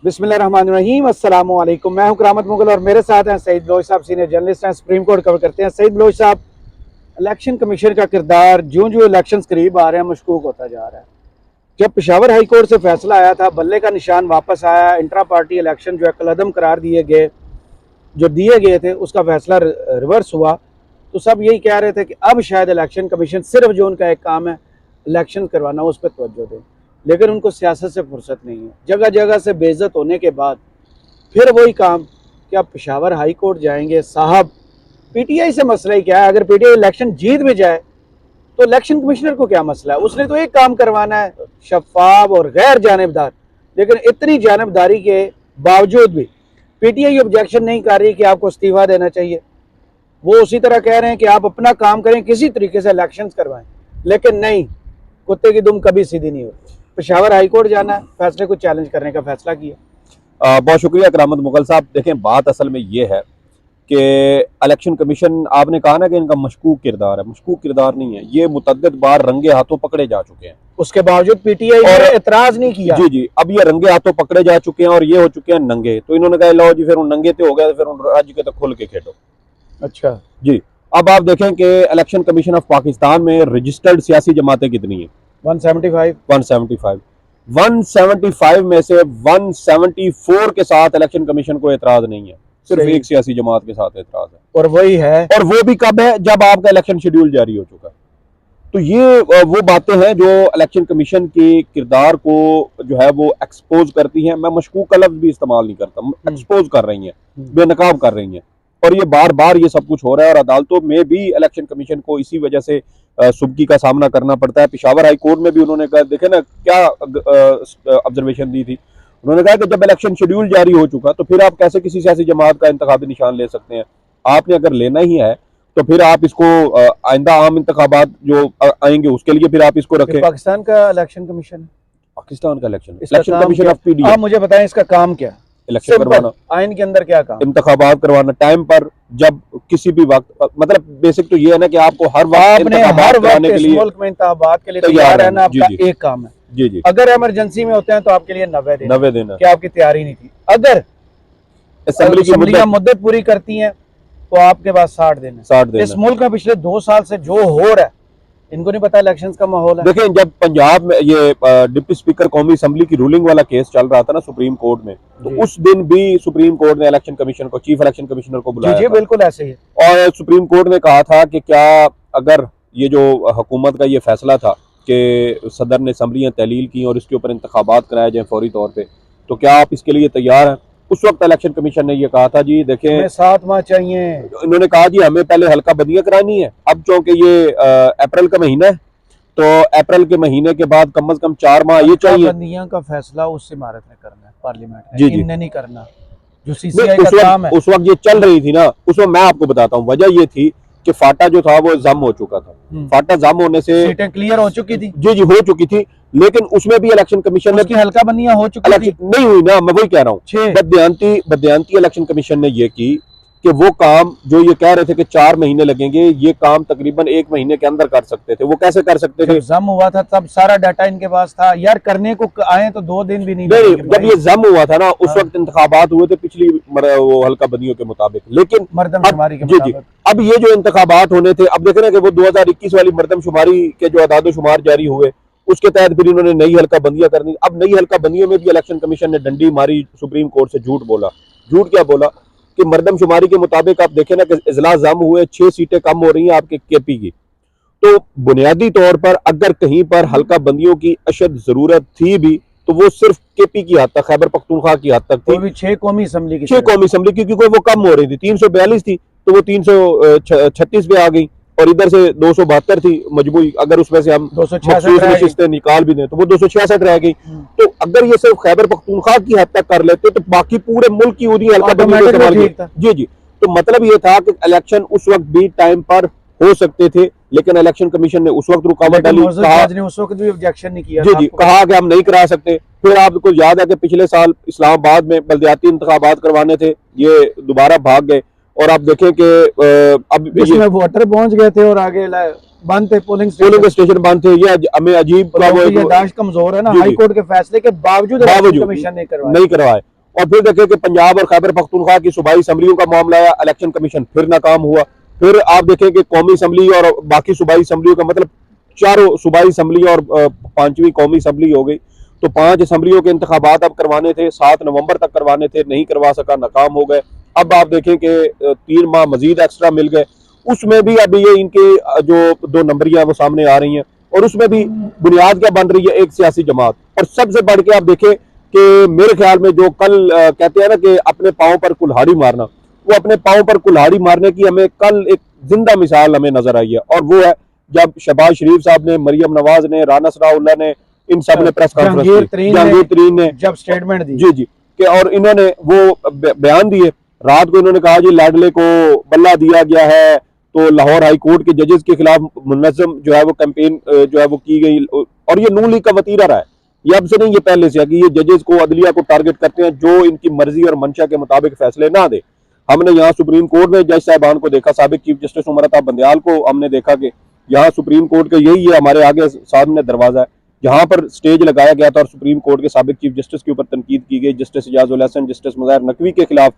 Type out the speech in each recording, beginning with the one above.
बिस्मिल्लाहिर्रहमानिर्रहीम, अस्सलाम वालेकुम। मैं हूं करामत मुगल और मेरे साथ हैं सईद बलोच साहब, सीनियर जर्नलिस्ट हैं, सुप्रीम कोर्ट कवर करते हैं। सईद बलोच साहब, इलेक्शन कमीशन का किरदार जो जो इलेक्शन करीब आ रहे हैं मशकूक होता जा रहा है। जब पेशावर हाई कोर्ट से फैसला आया था, बल्ले का निशान वापस आया, इंट्रा पार्टी इलेक्शन जो है कलअदम करार दिए गए थे, उसका फैसला रिवर्स हुआ, तो सब यही कह रहे थे कि अब शायद इलेक्शन कमीशन सिर्फ जो उनका एक काम है इलेक्शन करवाना, उस पर तवज्जो दें। लेकिन उनको सियासत से फुर्सत नहीं है। जगह जगह से बेइज्जत होने के बाद फिर वही काम कि आप पेशावर हाई कोर्ट जाएंगे। साहब, पीटीआई से मसला ही क्या है? अगर पीटीआई इलेक्शन जीत भी जाए तो इलेक्शन कमिश्नर को क्या मसला है? उसने तो एक काम करवाना है, शफाफ और गैर जानिबदार। लेकिन इतनी जानिबदारी के बावजूद भी पीटीआई ऑब्जेक्शन नहीं कर रही कि आपको इस्तीफा देना चाहिए। वो उसी तरह कह रहे हैं कि आप अपना काम करें, किसी तरीके से इलेक्शन करवाएं। लेकिन नहीं, कुत्ते की दुम कभी सीधी नहीं होती। पेशावर हाई कोर्ट जाना है, फैसले को चैलेंज करने का फैसला किया। बहुत शुक्रिया करामत मुगल साहब। देखें, बात असल में ये है कि इलेक्शन कमीशन, आपने कहा ना कि इनका मशकूक किरदार है। मशकूक किरदार नहीं है, ये मुतद्दिद बार रंगे हाथों पकड़े जा चुके हैं। उसके बावजूद पीटीआई ने एतराज नहीं किया। जी जी, अब ये रंगे हाथों पकड़े जा चुके हैं और ये हो चुके हैं नंगे। तो इन्होंने कहा लो जी, फिर उन नंगे तो हो गया, तो फिर उन राज्य के तो खुल के खेलो। अच्छा जी, अब आप देखें कि इलेक्शन कमीशन ऑफ पाकिस्तान में रजिस्टर्ड सियासी जमातें कितनी हैं? 175 175 में से 174 के साथ इलेक्शन कमीशन को एतराज नहीं है, सिर्फ एक सियासी जमात के साथ एतराज है। और वही है, और वो भी कब है? जब आपका इलेक्शन शेड्यूल जारी हो चुका है। तो ये वो बातें हैं जो इलेक्शन कमीशन के किरदार को जो है वो एक्सपोज करती हैं। मैं मशकूक का लफ्ज भी इस्तेमाल नहीं करता, एक्सपोज कर रही हैं, बेनकाब कर रही हैं। और ये बार बार ये सब कुछ हो रहा है और अदालतों में भी इलेक्शन कमीशन को इसी वजह से सुबकी का सामना करना पड़ता है। पेशावर हाई कोर्ट में भी उन्होंने कहा, देखे ना क्या ऑब्जर्वेशन दी थी। उन्होंने कहा कि जब इलेक्शन शेड्यूल जारी हो चुका तो फिर आप कैसे किसी सियासी जमात का इंतखाबी निशान ले सकते हैं? आपने अगर लेना ही है तो फिर आप इसको आइंदा आम इंतखाबात जो आएंगे उसके लिए फिर आप इसको रखें। पाकिस्तान का इलेक्शन कमीशन, पाकिस्तान का इलेक्शन कमीशन ऑफ पीडीए। आप मुझे बताएं इसका काम क्या? इलेक्शन करवाना, आइन के अंदर क्या काम? इंतखाबात करवाना टाइम पर, जब किसी भी वक्त। मतलब बेसिक तो ये है ना कि आपको हर वक्त करवाने के लिए, मुल्क में इंतखाबात के लिए तैयार रहना आपका एक काम है। जी जी, अगर इमरजेंसी में होते हैं तो आपके लिए 90 दिन क्या आपकी तैयारी नहीं थी? अगर असेंबली की मुद्दत पूरी करती हैं तो आपके पास 60 दिन। इस मुल्क में पिछले 2 साल से जो हो रहा है, इनको नहीं पता इलेक्शंस का माहौल है। देखें, जब पंजाब में ये डिप्टी स्पीकर कौमी असेंबली की रूलिंग वाला केस चल रहा था ना सुप्रीम कोर्ट में, तो उस दिन भी सुप्रीम कोर्ट ने इलेक्शन कमीशन को, चीफ इलेक्शन कमिश्नर को बुलाया। जी बिल्कुल ऐसे ही है। और सुप्रीम कोर्ट ने कहा था कि क्या अगर ये जो हुकूमत का ये फैसला था कि सदर ने असेंबलियां तहलील की और इसके ऊपर इंतखाबात कराए जाए फौरी तौर पर, तो क्या आप इसके लिए तैयार हैं? उस वक्त इलेक्शन कमीशन ने ये कहा था, जी देखें 7 माह चाहिए। इन्होंने कहा जी हमें पहले हल्का बंदियां करानी है। अब चूंकि ये अप्रैल का महीना है तो अप्रैल के महीने के बाद कम से कम 4 माह ये चाहिए। बंदियां का फैसला उस इमारत में करना है, पार्लियामेंट में। जी जी, इनने नहीं करना, जो सीसीआई का काम है। उस वक्त ये चल रही थी ना, उस वक्त मैं आपको बताता हूँ वजह ये थी कि फाटा जो था वो जम हो चुका था। फाटा जम होने से सीटें क्लियर हो चुकी थी। जी जी, हो चुकी थी, लेकिन उसमें भी इलेक्शन कमीशन ने हल्का बंदियां हो चुकी थी। नहीं हुई ना, मैं वही कह रहा हूँ। बदयांती इलेक्शन कमीशन ने ये की कि वो काम जो ये कह रहे थे कि 4 महीने लगेंगे, ये काम तकरीबन 1 महीने के अंदर कर सकते थे। वो कैसे कर सकते थे? जम हुआ था तब सारा डाटा इनके पास था यार, करने को आए तो 2 दिन भी नहीं। जब ये जम हुआ था ना, उस वक्त इंतखाबात हुए थे पिछली वो हल्का बंदियों के मुताबिक, लेकिन मरदमशुमारी के मुताबिक। जी, अब ये जो इंतखाबात होने थे, अब देख रहे हैं कि वो 2021 वाली मरदमशुमारी के जो अदाद-ओ-शुमार जारी हुए, उसके तहत फिर इन्होंने नई हल्का बंदियां करनी। अब नई हल्का बंदियों में भी इलेक्शन कमीशन ने डंडी मारी, सुप्रीम कोर्ट से झूठ बोला। झूठ क्या बोला? कि मरदमशुमारी के मुताबिक आप देखें ना कि इजलास जम हुए, 6 सीटें कम हो रही हैं आपके केपी की। तो बुनियादी तौर पर अगर कहीं पर हल्का बंदियों की अशद जरूरत थी भी तो वो सिर्फ केपी की हद तक, खैबर पख्तूनख्वा की हद तक थी। 6 कौमी असेंबली की, 6 कौमी असेंबली की, क्योंकि वो कम हो रही थी। 342 थी तो वो 336 पे आ गई, और इधर से 272 थी मजबूरी। अगर उसमें से हम 266 निकाल भी दें तो वो 266 रह गई। तो अगर ये सिर्फ खैबर पख्तूनख्वा की हद तक कर लेते तो बाकी पूरे मुल्क की उन्हीं हल्का बंदी। जी जी, तो मतलब ये था कि इलेक्शन उस वक्त भी टाइम पर हो सकते थे, लेकिन इलेक्शन कमीशन ने उस वक्त रुकावट डाली। ने उस वक्त भी ऑब्जेक्शन नहीं किया। जी जी, कहा कि हम नहीं करा सकते। फिर आपको याद है कि पिछले साल इस्लामाबाद में बल्दियाती इंतखाबात करवाने थे, ये दोबारा भाग गए और आप देखें कि अब बीच में वोटर पहुंच गए थे और आगे बंद थे पोलिंग स्टेशन बंद थे। ये हमें अजीब याददाश्त कमजोर है ना, हाई कोर्ट के फैसले के बावजूद कमीशन नहीं करवाए। और फिर देखें कि पंजाब और खैबर पख्तूनख्वा की सूबाई असम्बलियों का मामला आया, इलेक्शन कमीशन फिर नाकाम हुआ। फिर आप देखें कि कौमी असम्बली और बाकी सूबाई असम्बलियों का मतलब चारों सूबाई असम्बली और 5वीं कौमी असम्बली हो गई। तो 5 असम्बलियों के इंतखाबात अब करवाने थे, 7 नवंबर तक करवाने थे, नहीं करवा सका, नाकाम हो गए। अब आप देखें कि 3 माह मजीद एक्स्ट्रा मिल गए, उसमें भी अब ये इनके जो 2 नंबरियां वो सामने आ रही हैं। और उसमें भी बुनियाद क्या बन रही है, एक सियासी जमात। और सबसे बढ़ के आप देखें कि मेरे ख्याल में जो कल कहते हैं ना कि अपने पाँव पर कुल्हाड़ी मारना, वो अपने पाँव पर कुल्हाड़ी मारने की हमें कल एक जिंदा मिसाल हमें नजर आई है। और वो है जब शहबाज शरीफ साहब ने, मरियम नवाज ने, राना सनाउल्लाह ने, इन सब ने प्रेस कॉन्फ्रेंस की, जहांगीर तरीन ने जब स्टेटमेंट दी जी कि और इन्होंने वो बयान दिए। रात को इन्होंने कहा जी लाडले को बल्ला दिया गया है, तो लाहौर हाई कोर्ट के जजेस के खिलाफ मुनज़्ज़म जो है वो कैंपेन जो है वो की गई। और ये नून लीग का वतीरा रहा है, ये अब से नहीं, ये पहले से है कि ये जजेस को, अदलिया को टारगेट करते हैं जो इनकी मर्जी और मंशा के मुताबिक फैसले ना दे। हमने यहाँ सुप्रीम कोर्ट में जज साहबान को देखा, साबिक चीफ जस्टिस उमर अता बंदयाल को हमने देखा कि यहाँ सुप्रीम कोर्ट का यही है, हमारे आगे सामने दरवाजा है, जहां पर स्टेज लगाया गया था और सुप्रीम कोर्ट के साबिक चीफ जस्टिस के ऊपर तनकीद की गई। जस्टिस इजाजुल हसन, जस्टिस मुज़ाहिर नकवी के खिलाफ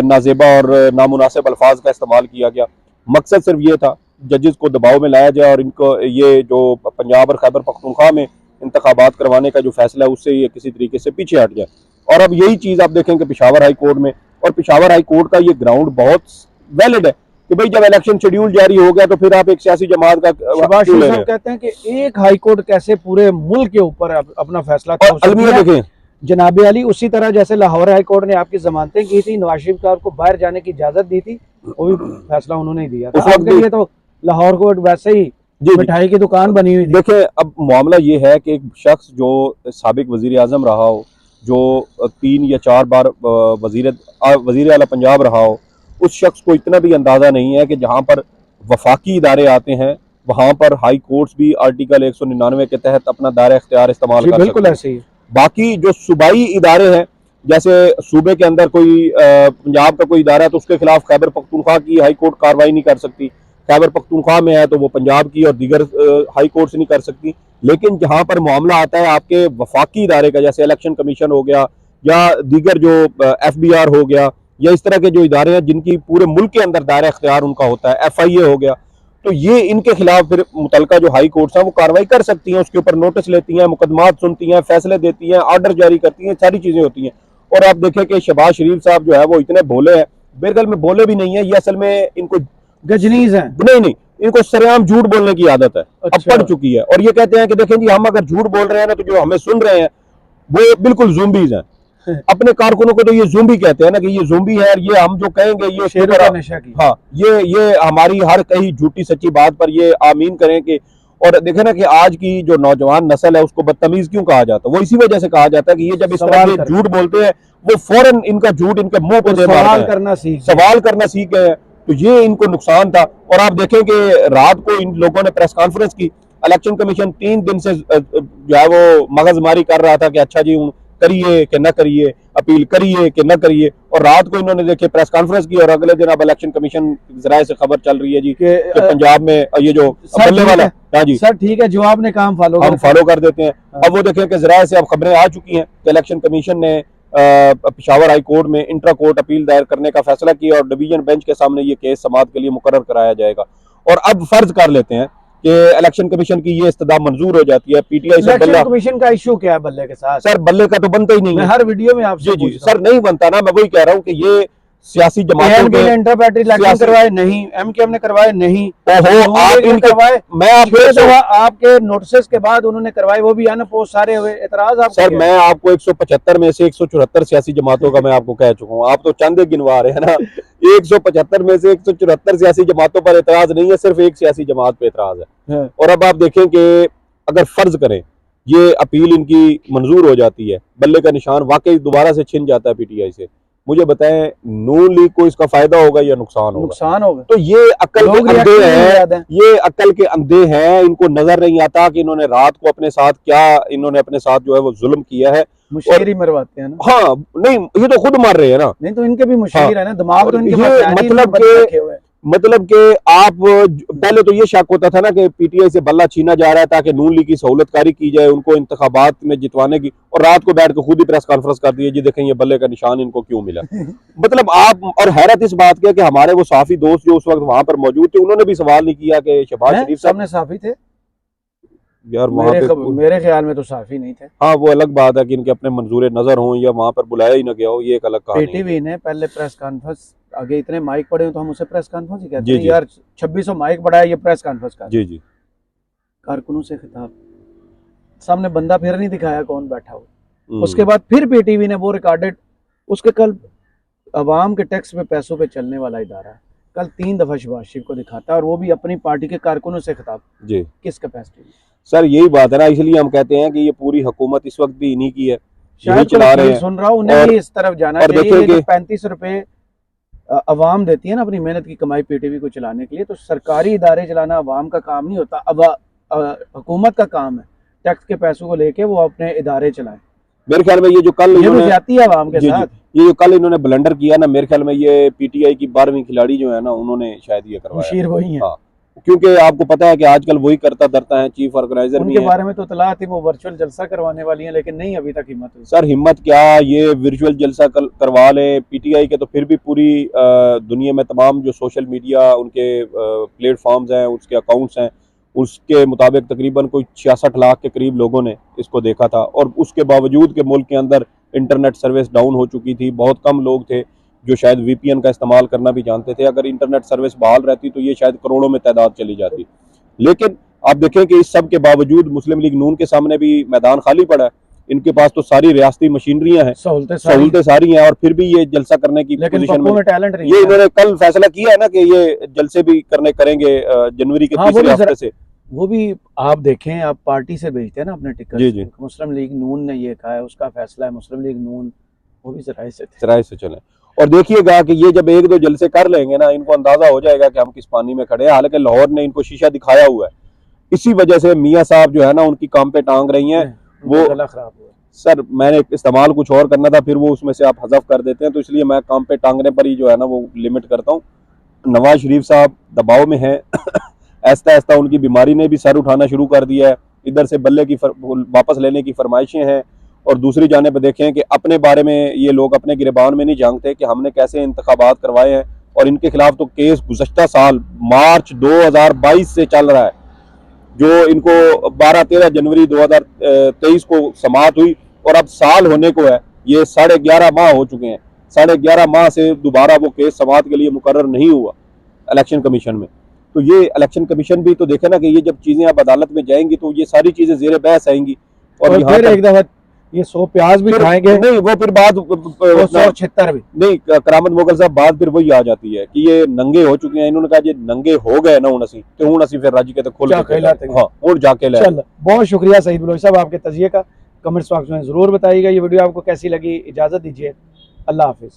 नाजेबा और नामुनासिब अल्फाज का इस्तेमाल किया गया। मकसद सिर्फ ये था जजेस को दबाव में लाया जाए और इनको ये जो पंजाब और खैबर पख्तूनख्वा में इंतखाबात करवाने का जो फैसला है उससे ये किसी तरीके से पीछे हट जाए। और अब यही चीज़ आप देखें कि पेशावर हाई कोर्ट में, और पेशावर हाई कोर्ट का ये ग्राउंड बहुत वैलिड है कि भाई जब इलेक्शन शेड्यूल जारी हो गया तो फिर आप एक सियासी जमात का कहते हैं कि एक हाई कोर्ट कैसे पूरे मुल्क के ऊपर अपना फैसला देखें जनाब अली, उसी तरह जैसे लाहौर हाई कोर्ट ने आपकी जमानतें की थी, नवाज शरीफ साहब को बाहर जाने की इजाजत दी थी, वो भी फैसला उन्होंने ही दिया था। आपके लिए तो लाहौर कोर्ट वैसे ही मिठाई की दुकान बनी हुई थी। देखिए अब मामला ये है कि एक शख्स जो साबिक वजीर आजम रहा हो, जो 3 या 4 बार वजीर आला पंजाब रहा हो, उस शख्स को इतना भी अंदाजा नहीं है कि जहां पर वफाकी इदारे आते हैं वहां पर हाई कोर्ट्स भी आर्टिकल 199 के तहत अपना दायरा इख्तियार इस्तेमाल कर बिल्कुल ऐसे ही। बाकी जो सूबाई इदारे हैं, जैसे सूबे के अंदर कोई पंजाब का कोई इदारा है तो उसके खिलाफ खैबर पख्तूनख्वा की हाई कोर्ट कार्रवाई नहीं कर सकती, खैबर पख्तूनख्वा में है तो वो पंजाब की और दीगर हाई कोर्ट से नहीं कर सकती। लेकिन जहां पर मामला आता है आपके वफाकी इदारे का, जैसे इलेक्शन कमीशन हो गया या दीगर जो FBR हो गया या इस तरह के जो इदारे हैं जिनकी पूरे मुल्क के अंदर दायरा इख्तियार उनका होता है, FIA हो गया, तो ये इनके खिलाफ फिर मुतलका जो हाई कोर्ट्स हैं वो कार्रवाई कर सकती हैं, उसके ऊपर नोटिस लेती हैं, मुकदमात सुनती हैं, फैसले देती हैं, ऑर्डर जारी करती हैं, सारी चीजें होती हैं। और आप देखें कि शहबाज शरीफ साहब जो है वो इतने भोले हैं, बेरगल में भोले भी नहीं है, ये असल में इनको गजनीज है, नहीं, इनको सरेआम झूठ बोलने की आदत है। अब पड़ चुकी है। और ये कहते हैं कि देखें जी हम अगर झूठ बोल रहे हैं ना तो जो हमें सुन रहे हैं वो बिल्कुल ज़ुम्बीज़ हैं। अपने कारकुनों को तो ये ज़ुम्बी कहते हैं ना कि ये ज़ुम्बी है, और ये हम जो कहेंगे ये शेरों का नशा की। हाँ, ये हमारी हर कहीं झूठी सच्ची बात पर ये आमीन करें कि। और देखें ना कि आज की जो नौजवान नस्ल है उसको बदतमीज क्यों कहा जाता है, वो इसी वजह से कहा जाता है कि ये जब इस तरह के झूठ बोलते हैं वो फौरन इनका झूठ इनके मुंह पे सवाल करना सीख गए हैं, तो ये इनको नुकसान था। और आप देखें कि रात को इन लोगों ने प्रेस कॉन्फ्रेंस की, इलेक्शन कमीशन 3 दिन से जो है वो मगजमारी कर रहा था कि अच्छा जी करिए कि न करिए, अपील करिए कि न करिए, और रात को इन्होंने देखे प्रेस कॉन्फ्रेंस की और अगले दिन अब इलेक्शन कमीशन जराये से खबर चल रही है जी कि पंजाब में ये जो बल्ले वाला। हाँ जी सर ठीक है, जो आपने काम हम फॉलो कर देते हैं। अब वो देखें कि जराये से अब खबरें आ चुकी हैं कि इलेक्शन कमीशन ने पेशावर हाई कोर्ट में इंट्रा कोर्ट अपील दायर करने का फैसला किया और डिवीजन बेंच के सामने ये केस समाअत के लिए मुकर्रर कराया जाएगा। और अब फर्ज कर लेते हैं कि इलेक्शन कमीशन की ये इस्तदा मंजूर हो जाती है, PTI से इलेक्शन कमीशन का इशू क्या है बल्ले के साथ? सर बल्ले का तो बनता ही नहीं है, हर वीडियो में आपसे जी सर नहीं बनता ना, मैं वही कह रहा हूँ कि ये सियासी जमातों के इंटर इलेक्शन करवाए नहीं, MKM ने करवाए नहीं, आप करवाए, मैं आपके नोटिस के बाद उन्होंने करवाए, वो भी अनपोस्ट सारे हुए एतराज। आप सर मैं आपको 175 में से 174 सियासी जमातों का मैं आपको कह चुका हूँ, आप तो चंद गिनवा रहे हैं ना। 175 में से 174 सियासी जमातों पर एतराज नहीं है, सिर्फ एक सियासी जमात पे एतराज है। और अब आप देखें कि अगर फर्ज करें ये अपील इनकी मंजूर हो जाती है, बल्ले का निशान वाकई दोबारा से छिन जाता है PTI से, मुझे बताएं नून लीग को इसका फायदा होगा या नुकसान होगा? तो ये अक्ल के अंधे हैं, ये अक्ल के अंधे हैं, इनको नजर नहीं आता कि इन्होंने रात को अपने साथ क्या, इन्होंने अपने साथ जो है वो जुल्म किया है। मुशीर ही मरवाते हैं ना। हाँ नहीं, ये तो खुद मार रहे हैं ना। नहीं तो इनके भी मुशीर हाँ, है ना, दिमाग तो इनके ये पास है नहीं, मतलब इनके बंदे रखे हुए हैं। मतलब कि आप पहले तो ये शक होता था ना कि पीटीआई से बल्ला छीना जा रहा है ताकि नून लीग की सहूलतकारी की जाए उनको इंतखाबात में जितवाने की, और रात को बैठ के खुद ही प्रेस कॉन्फ्रेंस कर दी है, जी देखें ये बल्ले का निशान इनको क्यों मिला। मतलब आप, और हैरत इस बात की है कि हमारे वो साफी दोस्त जो उस वक्त वहां पर मौजूद थे उन्होंने भी सवाल नहीं किया कि शहबाज शरीफ साहब, सामने साफी थे। यार वहां पे मेरे ख्याल में तो साफी नहीं थे। हाँ वो अलग बात है कि इनके अपने मंजूर नजर हों या वहां पर बुलाया ही ना गया हो, ये एक अलग कहानी है। पीटीवी ने पहले प्रेस कॉन्फ्रेंस, आगे इतने माइक पड़े हो तो हम उसे प्रेस कॉन्फ्रेंस ही कहते जी हैं जी यार, 2600 माइक पड़ा है, ये प्रेस कॉन्फ्रेंस कर। जी जी। कारकुनों से खिताब, सामने बंदा फिर नहीं दिखाया कौन बैठा हो। उसके हम्म, बाद फिर पीटीवी ने वो रिकॉर्डेड, उसके कल अवाम के टैक्स पे पैसों पे चलने वाला इदारा है, कल 3 दफा शहबाज शरीफ को दिखाता है और वो भी अपनी पार्टी के कारकुनों से खिताब। जी किस कैपेसिटी में? सर यही बात है ना, इसलिए हम कहते हैं कि ये पूरी हुकूमत इस वक्त भी इन्हीं की है, यही शायद कोई चला रहे वकील हैं। सुन रहा हो, उन्हें और भी इस तरफ जाना और चाहिए। देखें ये जो कि 35 रुपए अवाम देती है ना अपनी मेहनत की कमाई पीटीवी को चलाने के लिए, तो सरकारी इदारे चलाना अवाम का काम नहीं होता, अब हुकूमत का काम है टैक्स के पैसों को लेके वो अपने इदारे चलाएं। मेरे ख्याल में ये जो कल ये तो इन्होंने, ज्यादती है अवाम के जी जी, साथ। ये जो कल इन्होंने ब्लंडर किया ना, मेरे ख्याल में ये पीटीआई की 12वीं खिलाड़ी जो है ना उन्होंने शायद ये करवाया। मुशीर वही है। हाँ, क्योंकि आपको पता है कि आजकल वही करता धरता है, चीफ ऑर्गेनाइजर भी उनके है। बारे में तो इतला थी वो वर्चुअल जलसा करवाने वाली है, लेकिन नहीं अभी तक हिम्मत हुई। सर हिम्मत क्या, ये वर्चुअल जलसा करवा लें पीटीआई के तो फिर भी पूरी दुनिया में तमाम जो सोशल मीडिया उनके प्लेटफॉर्म्स हैं, उसके अकाउंट्स हैं, उसके मुताबिक तकरीबन कोई 66 लाख के करीब लोगों ने इसको देखा था, और उसके बावजूद के मुल्क के अंदर इंटरनेट सर्विस डाउन हो चुकी थी। बहुत कम लोग थे जो शायद वीपीएन का इस्तेमाल करना भी जानते थे। अगर इंटरनेट सर्विस बहाल रहती तो ये शायद करोड़ों में तादाद चली जाती। लेकिन आप देखें कि इस सब के बावजूद मुस्लिम लीग नून के सामने भी मैदान खाली पड़ा है, इनके पास तो सारी रियासती मशीनरियां हैं, सहूलतें सारी हैं, और फिर भी ये जलसा करने की पोजीशन में टैलेंट नहीं ये है। इन्होंने कल फैसला किया है ना कि ये जलसे भी करेंगे जनवरी के तीसरे हफ्ते से। वो भी आप देखें, आप पार्टी से भेजते हैं ना अपने टिकट। जी जी, मुस्लिम लीग नून ने ये कहा है, उसका फैसला है, मुस्लिम लीग नून वो भी सराय से चले। और देखिएगा कि ये जब एक दो जलसे कर लेंगे ना, इनको अंदाजा हो जाएगा कि हम किस पानी में खड़े हैं। हालांकि लाहौर ने इनको शीशा दिखाया हुआ है, इसी वजह से मियाँ साहब जो है ना उनकी काम पे टांग रही हैं। वो गला खराब हुआ सर मैंने इस्तेमाल कुछ और करना था, फिर वो उसमें से आप हज़फ कर देते हैं, तो इसलिए मैं काम पे टांगने पर ही जो है ना वो लिमिट करता हूँ। नवाज शरीफ साहब दबाव में हैं ऐसा ऐसा उनकी बीमारी ने भी सर उठाना शुरू कर दिया है। इधर से बल्ले की वापस लेने की फरमाइशें हैं, और दूसरी जानिब देखें कि अपने बारे में ये लोग अपने गिरबान में नहीं जानते कि हमने कैसे इंतखाबात करवाए हैं, और इनके खिलाफ तो केस गुज़श्ता साल मार्च 2022 से चल रहा है, जो इनको 12-13 जनवरी 2023 को समाअत हुई, और अब साल होने को है, ये 11.5 माह हो चुके हैं। 11.5 माह से दोबारा वो केस समाअत के लिए मुकर्रर नहीं हुआ इलेक्शन कमीशन में। तो ये इलेक्शन कमीशन भी तो देखे ना कि ये जब चीजें अब अदालत में जाएंगी तो ये सारी चीजें जेर बहस आएंगी, और फिर एक दफा ये 100 प्याज भी खाएंगे। नहीं वो फिर बात 176 भी नहीं, करामत मुगल साहब बात फिर वही आ जाती है कि ये नंगे हो चुके हैं। इन्होंने कहा ये नंगे हो गए ना उनसी तो उनसी फिर राजी कहते खोल के हाँ और जाके ले। बहुत शुक्रिया सईद बलोच साहब आपके तजिए का। कमेंट्स बॉक्स में जरूर बताइएगा ये वीडियो आपको कैसी लगी। इजाजत दीजिए, अल्लाह हाफिज।